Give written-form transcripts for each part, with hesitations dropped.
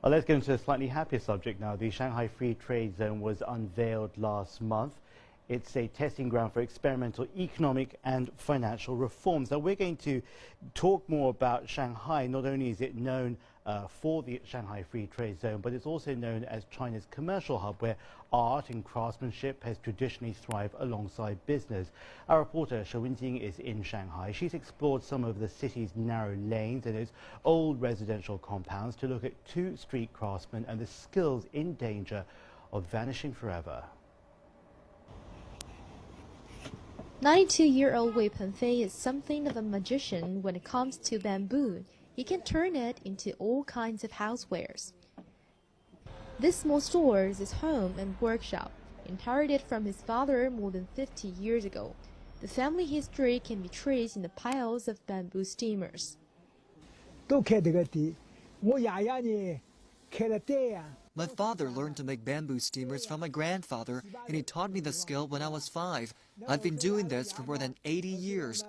Well, let's get into a slightly happier subject now. The Shanghai Free Trade Zone was unveiled last month. It's a testing ground for experimental economic and financial reforms. Now, we're going to talk more about Shanghai. Not only is it known for the Shanghai Free Trade Zone, but it's also known as China's commercial hub, where art and craftsmanship has traditionally thrived alongside business. Our reporter Shi Wenjing is in Shanghai. She's explored some of the city's narrow lanes and its old residential compounds to look at two street craftsmen and the skills in danger of vanishing forever. 92-year-old Wei Penfei is something of a magician when it comes to bamboo. He can turn it into all kinds of housewares. This small store is his home and workshop, inherited from his father more than 50 years ago. The family history can be traced in the piles of bamboo steamers. My father learned to make bamboo steamers from my grandfather, and he taught me the skill when I was 5. I've been doing this for more than 80 years.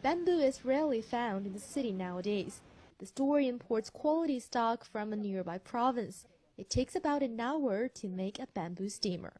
Bamboo is rarely found in the city nowadays. The store imports quality stock from a nearby province. It takes about an hour to make a bamboo steamer.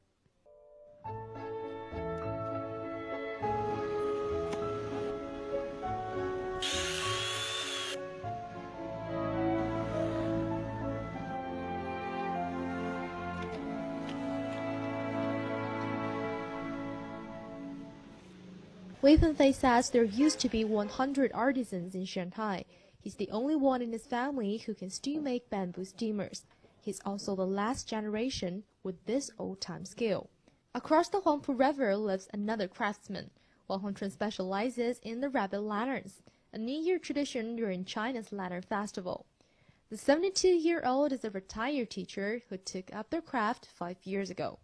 Wei Penfei says there used to be 100 artisans in Shanghai. He's the only one in his family who can still make bamboo steamers. He's also the last generation with this old-time skill. Across the Huangpu River lives another craftsman. Wang Hongchun specializes in the rabbit lanterns, a New Year tradition during China's Lantern Festival. The 72-year-old is a retired teacher who took up their craft 5 years ago.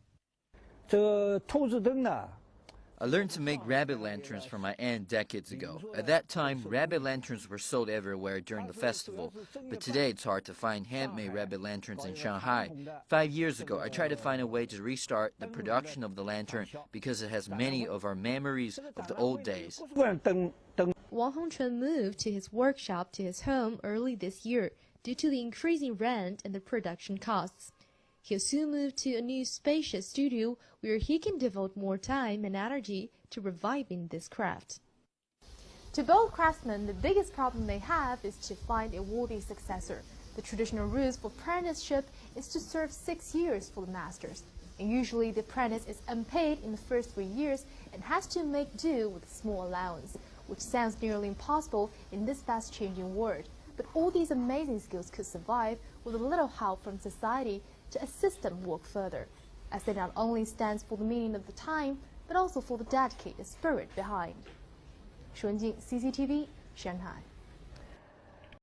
I learned to make rabbit lanterns from my aunt decades ago. At that time, rabbit lanterns were sold everywhere during the festival, but today it's hard to find handmade rabbit lanterns in Shanghai. 5 years ago, I tried to find a way to restart the production of the lantern because it has many of our memories of the old days. Wang Hongchun moved to his workshop to his home early this year due to the increasing rent and the production costs. He'll soon move to a new spacious studio where he can devote more time and energy to reviving this craft. To both craftsmen, the biggest problem they have is to find a worthy successor. The traditional rules for apprenticeship is to serve 6 years for the masters. And usually the apprentice is unpaid in the first 3 years and has to make do with a small allowance, which sounds nearly impossible in this fast-changing world. But all these amazing skills could survive with a little help from society to assist them work further, as it not only stands for the meaning of the time, but also for the dedicated spirit behind. Shi Wenjing, CCTV, Shanghai.